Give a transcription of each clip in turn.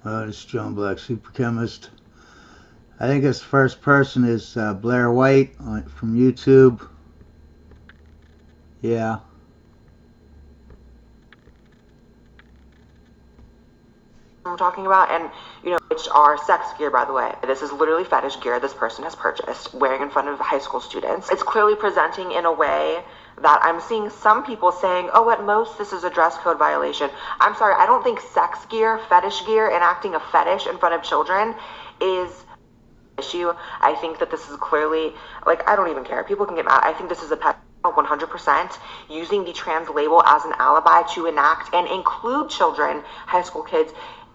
This John Black, super chemist. I think his first person is Blaire White from YouTube. Yeah. I'm talking about, and which are sex gear, by the way. This is literally fetish gear this person has purchased, wearing in front of high school students. It's clearly presenting in a way that I'm seeing some people saying, oh, at most this is a dress code violation. I'm sorry, I don't think sex gear, fetish gear, enacting a fetish in front of children is issue. I think that this is clearly, like, I don't even care. People can get mad. I think this is a pet 100%, using the trans label as an alibi to enact and include children, high school kids,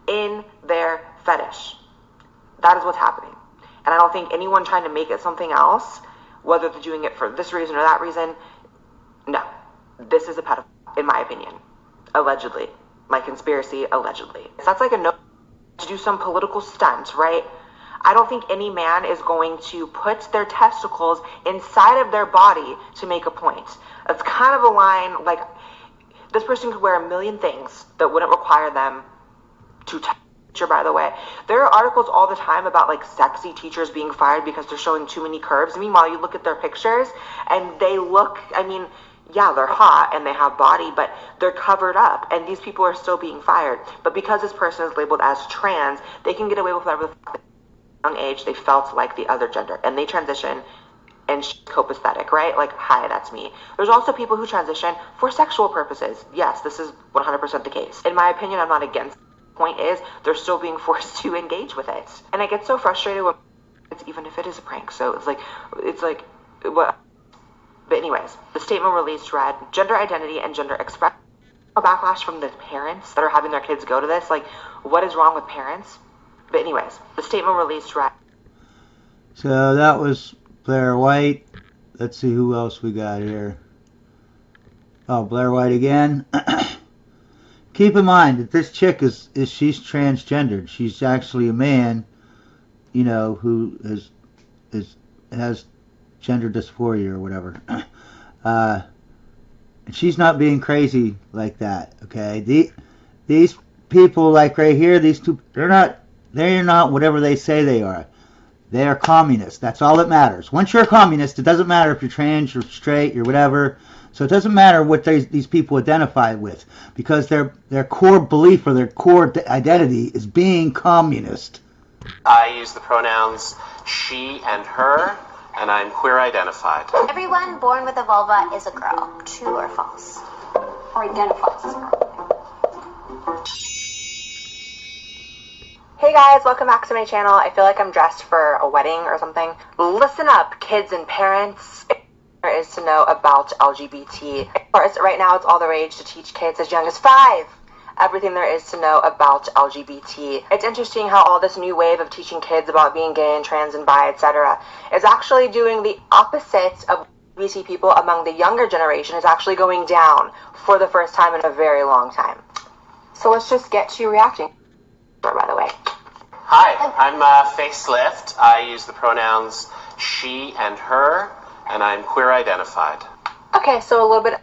in their fetish. That is what's happening. And I don't think anyone trying to make it something else, whether they're doing it for this reason or that reason, no. This is a pedophile, in my opinion. Allegedly. My conspiracy, allegedly. So that's like a no to do some political stunt, right? I don't think any man is going to put their testicles inside of their body to make a point. That's kind of a line, like, this person could wear a million things that wouldn't require them to teacher, by the way. There are articles all the time about, like, sexy teachers being fired because they're showing too many curves. Meanwhile, you look at their pictures and they look, I mean, yeah, they're hot and they have body, but they're covered up, and these people are still being fired. But because this person is labeled as trans, they can get away with whatever the fuck. At a young age, they felt like the other gender, and they transition and copacetic, right? Like, hi, that's me. There's also people who transition for sexual purposes. Yes, this is 100% the case. In my opinion, I'm not against. Point is, they're still being forced to engage with it, and I get so frustrated when it's, even if it is a prank. So it's like what? But anyways, the statement released read, gender identity and gender expression. A backlash from the parents that are having their kids go to this. Like, what is wrong with parents? But anyways, the statement released read. So that was Blaire White. Let's see who else we got here. Oh, Blaire White again. Keep in mind that this chick she's transgendered. She's actually a man, who has gender dysphoria or whatever. And she's not being crazy like that. Okay, these people, like right here, these two, they're not whatever they say they are. They are communists. That's all that matters. Once you're a communist, it doesn't matter if you're trans, you're straight, you're whatever. So it doesn't matter what these people identify with, because their core belief or their core identity is being communist. I use the pronouns she and her, and I'm queer identified. Everyone born with a vulva is a girl. True or false? Or identifies as a girl. Hey guys, welcome back to my channel. I feel like I'm dressed for a wedding or something. Listen up, kids and parents. There is to know about LGBT. Of course, right now it's all the rage to teach kids as young as 5 everything there is to know about LGBT. It's interesting how all this new wave of teaching kids about being gay and trans and bi, etc. is actually doing the opposite of LGBT people among the younger generation. Is actually going down for the first time in a very long time. So let's just get to reacting. By the way. Hi, I'm Facelift. I use the pronouns she and her, and I'm queer identified. Okay, so a little bit.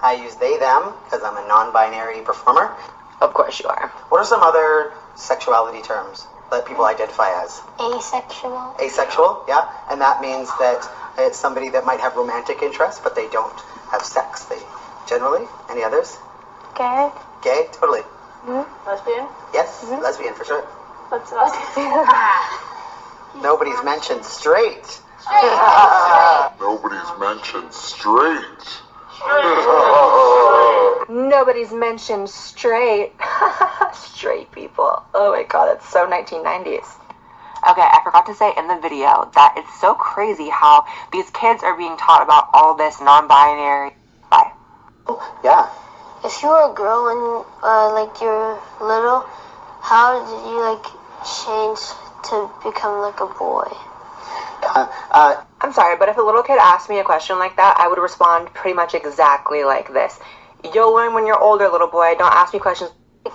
I use they, them, because I'm a non-binary performer. Of course you are. What are some other sexuality terms that people identify as? Asexual. Asexual, yeah. And that means that it's somebody that might have romantic interests, but they don't have sex. They generally. Any others? Gay. Gay, totally. Lesbian. Yes, lesbian for sure. What's lesbian? Nobody's mentioned straight. Nobody's mentioned straight. Nobody's mentioned straight. Straight people. Oh my god, that's so 1990s. Okay, I forgot to say in the video that it's so crazy how these kids are being taught about all this non-binary. Bye. Yeah. If you were a girl when like you're little, how did you like change to become like a boy? I'm sorry, but if a little kid asked me a question like that, I would respond pretty much exactly like this. You'll learn when you're older, little boy. Don't ask me questions. Like,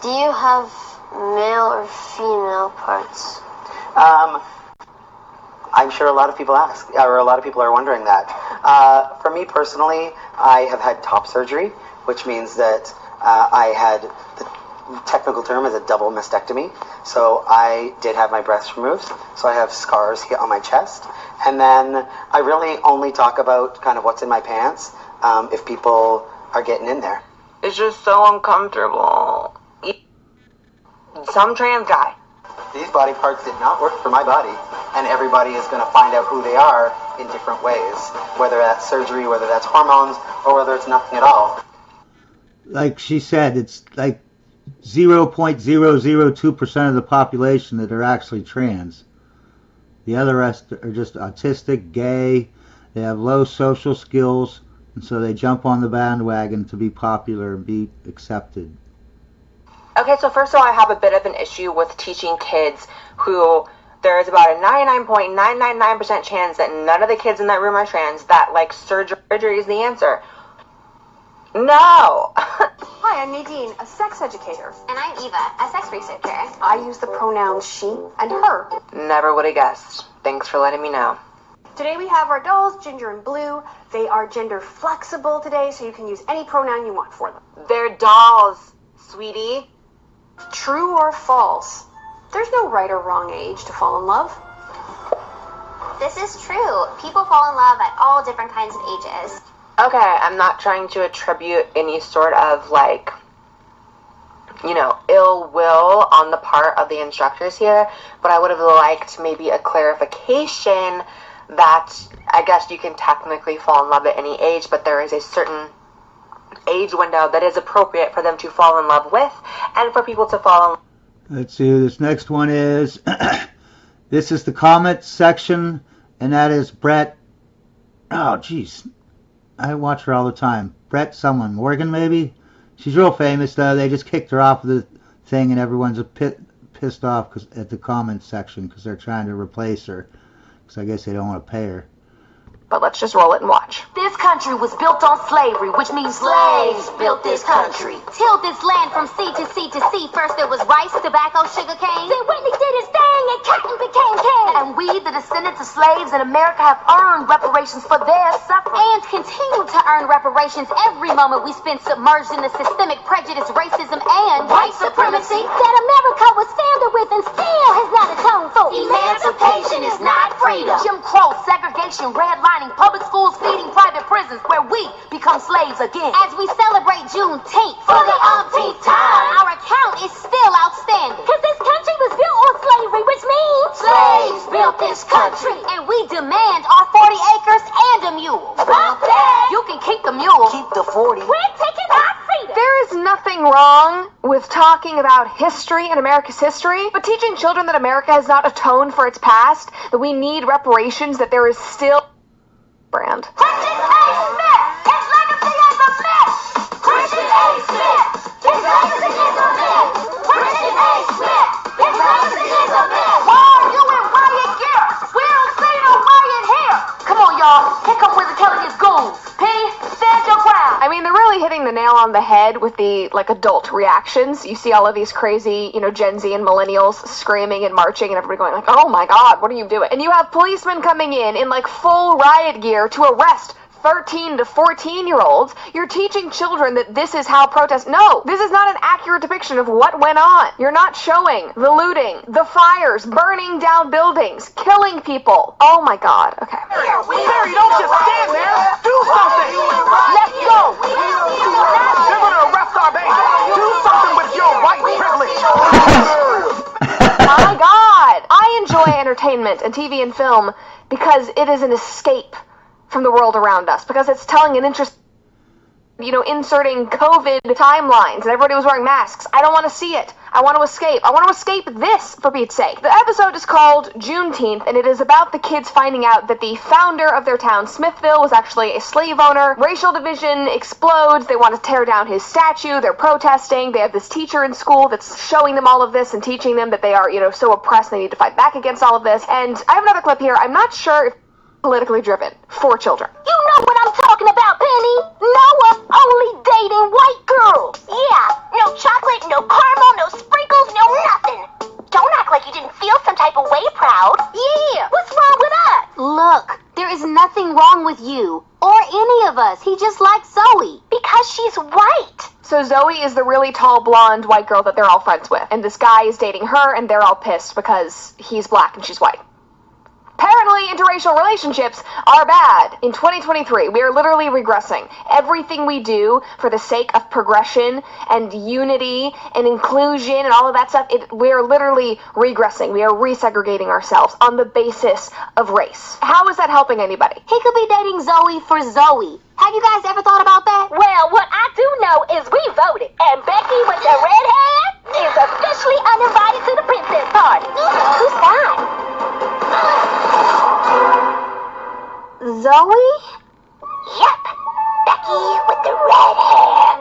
do you have male or female parts? I'm sure a lot of people ask, or a lot of people are wondering that. For me personally, I have had top surgery, which means that I had technical term is a double mastectomy. So I did have my breasts removed. So I have scars here on my chest. And then I really only talk about kind of what's in my pants if people are getting in there. It's just so uncomfortable. Some trans guy. These body parts did not work for my body, and everybody is going to find out who they are in different ways, whether that's surgery, whether that's hormones, or whether it's nothing at all. Like she said, it's like 0.002% of the population that are actually trans. The other rest are just autistic, gay, they have low social skills, and so they jump on the bandwagon to be popular and be accepted. Okay, so first of all, I have a bit of an issue with teaching kids who there is about a 99.999% chance that none of the kids in that room are trans, that like surgery is the answer. No! Hi, I'm Nadine, a sex educator. And I'm Eva, a sex researcher. I use the pronouns she and her. Never would have guessed. Thanks for letting me know. Today we have our dolls, Ginger and Blue. They are gender flexible today, so you can use any pronoun you want for them. They're dolls, sweetie. True or false? There's no right or wrong age to fall in love. This is true. People fall in love at all different kinds of ages. Okay, I'm not trying to attribute any sort of like, ill will on the part of the instructors here, but I would have liked maybe a clarification that I guess you can technically fall in love at any age, but there is a certain age window that is appropriate for them to fall in love with and for people to fall in love. Let's see who this next one is. This is the comment section, and that is Brett. Oh, jeez. I watch her all the time. Brett someone. Morgan, maybe? She's real famous, though. They just kicked her off of the thing, and everyone's pissed off at the comment section because they're trying to replace her. Because I guess they don't want to pay her. But let's just roll it and watch. This country was built on slavery, which means slaves built this country. Tilled this land from sea to sea to sea. First there was rice, tobacco, sugar cane. Then Whitney did his thing and cotton became king. And we, the descendants of slaves in America, have earned reparations for their suffering. And continue to earn reparations every moment we spend submerged in the systemic prejudice, racism, and White supremacy that America was founded with and still has not atoned for. Emancipation is not freedom. Jim Crow, segregation, redlining, public schools feeding private prisons where we become slaves again. As we celebrate Juneteenth For the umpteenth time, our account is still outstanding. Cause this country was built on slavery, which means Slaves built this country. And we demand our 40 acres and a mule. Bump that! You can keep the mule. Keep the 40. We're taking our freedom. There is nothing wrong with talking about history and America's history, but teaching children that America has not atoned for its past, that we need reparations, that there is still brand. Christian A. Smith, his legacy is a myth. Christian A. Smith, his legacy is a myth. Christian A. Smith, his legacy is a myth. Why are you in riot gear? We don't see no riot here. Come on, y'all. Here come Wizard telling his goons. P, stand your ground. I mean, they're really hitting the nail on the head with the, adult reactions. You see all of these crazy, Gen Z and millennials screaming and marching and everybody going oh my God, what are you doing? And you have policemen coming in full riot gear to arrest 13 to 14-year-olds. You're teaching children that this is how protest... No, this is not an accurate depiction of what went on. You're not showing the looting, the fires, burning down buildings, killing people. Oh my God, okay. Mary, don't just stand there. Do something. Let's go. They're going to arrest our baby. Do something with your white privilege. My God. I enjoy entertainment and TV and film because it is an escape from the world around us, because it's telling an interesting, inserting COVID timelines and everybody was wearing masks. I don't want to see it. I want to escape. I want to escape this, for Pete's sake. The episode is called Juneteenth, and it is about the kids finding out that the founder of their town, Smithville, was actually a slave owner. Racial division explodes. They want to tear down his statue. They're protesting. They have this teacher in school that's showing them all of this and teaching them that they are, so oppressed they need to fight back against all of this. And I have another clip here. I'm not sure if politically driven for children. You know what I'm talking about, Penny. Noah only dating white girls. Yeah, no chocolate, no caramel, no sprinkles, no nothing. Don't act like you didn't feel some type of way, Proud. Yeah, what's wrong with us? Look, there is nothing wrong with you or any of us. He just likes Zoe. Because she's white. So Zoe is the really tall, blonde, white girl that they're all friends with. And this guy is dating her, and they're all pissed because he's black and she's white. Apparently, interracial relationships are bad. In 2023, we are literally regressing. Everything we do for the sake of progression and unity and inclusion and all of that stuff, we are literally regressing. We are resegregating ourselves on the basis of race. How is that helping anybody? He could be dating Zoe for Zoe. Have you guys ever thought about that? Well, what I do know is we voted, and Becky with the red hair is officially uninvited to the princess party. Who's that? Zoe? Yep, Becky with the red hair.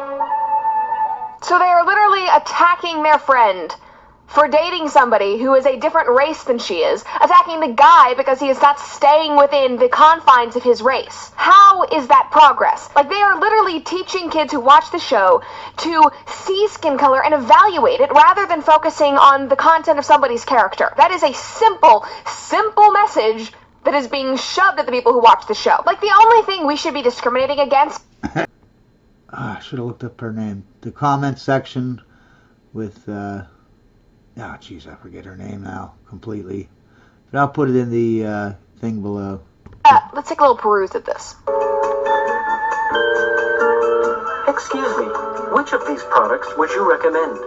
So they are literally attacking their friend for dating somebody who is a different race than she is, attacking the guy because he is not staying within the confines of his race. How is that progress? Like, they are literally teaching kids who watch the show to see skin color and evaluate it rather than focusing on the content of somebody's character. That is a simple message that is being shoved at the people who watch the show. Like, the only thing we should be discriminating against... I should have looked up her name. The comment section with... Oh, jeez, I forget her name now completely. But I'll put it in the thing below. Let's take a little peruse at this. Excuse me, which of these products would you recommend?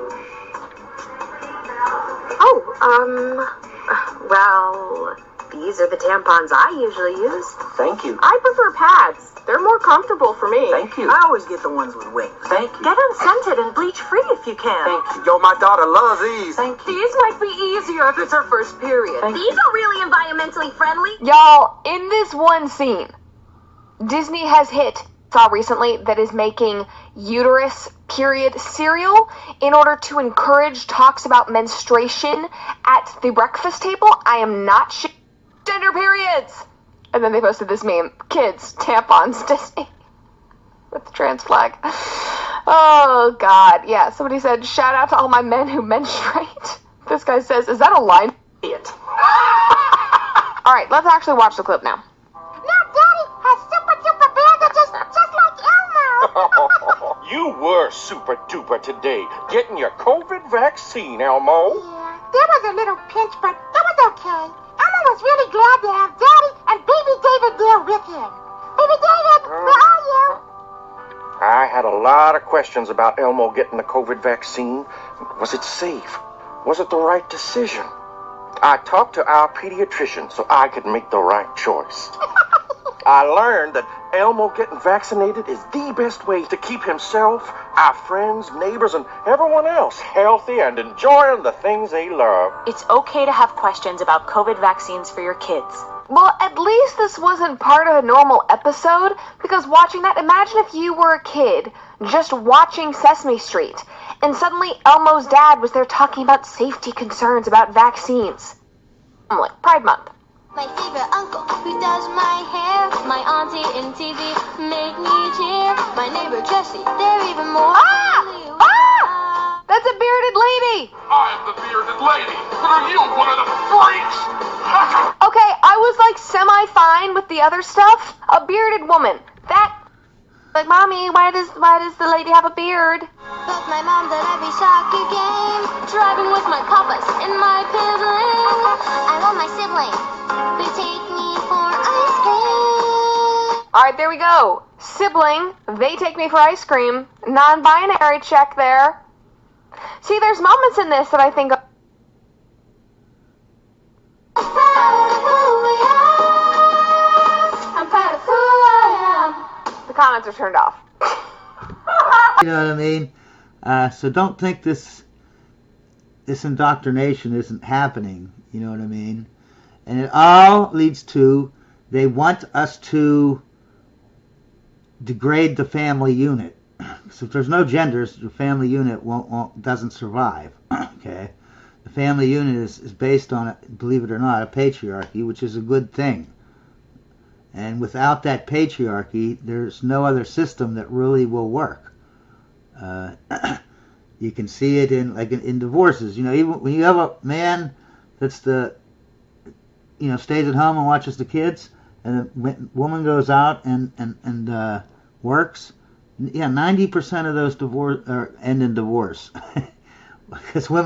Well, these are the tampons I usually use. Thank you. I prefer pads. They're more comfortable for me. Thank you. I always get the ones with wings. Thank you. Get them scented and bleach-free if you can. Thank you. Yo, my daughter loves these. Thank you. These might be easier if it's her first period. These are really environmentally friendly. Y'all, in this one scene, Disney has saw recently that is making uterus period cereal in order to encourage talks about menstruation at the breakfast table. I am not gender periods. And then they posted this meme, kids, tampons, Disney, with the trans flag. Oh, God. Yeah, somebody said, shout out to all my men who menstruate. This guy says, is that a line? It. All right, let's actually watch the clip now. Now Daddy has super duper bandages just like Elmo. You were super duper today, getting your COVID vaccine, Elmo. Yeah, there was a little pinch, but it was okay. Elmo was really glad to have Daddy and Baby David there with him. Baby David, where are you? I had a lot of questions about Elmo getting the COVID vaccine. Was it safe? Was it the right decision? I talked to our pediatrician so I could make the right choice. I learned that Elmo getting vaccinated is the best way to keep himself, our friends, neighbors, and everyone else healthy and enjoying the things they love. It's okay to have questions about COVID vaccines for your kids. Well, at least this wasn't part of a normal episode, because watching that, imagine if you were a kid just watching Sesame Street, and suddenly Elmo's dad was there talking about safety concerns about vaccines. Like Pride Month. My favorite uncle who does my hair. My auntie and TV make me cheer. My neighbor Jessie, they're even more. That's a bearded lady! I'm the bearded lady, but are you one of the freaks? Okay, I was like semi-fine with the other stuff. A bearded woman. Like, Mommy, why does the lady have a beard? With my mom's at every soccer game. Driving with my papas and my sibling. I love my sibling. They take me for ice cream. Alright, there we go. Sibling, they take me for ice cream. Non-binary check there. See, there's moments in this that I think... I'm proud of who I am. The comments are turned off. You know what I mean? So don't think this indoctrination isn't happening. You know what I mean? And it all leads to, they want us to degrade the family unit. So if there's no genders, the family unit doesn't survive. Okay? The family unit is based on, believe it or not, a patriarchy, which is a good thing. And without that patriarchy, there's no other system that really will work. You can see it in divorces. You know, even when you have a man that's stays at home and watches the kids, and the woman goes out and works, Yeah, 90% of those end in divorce. Because women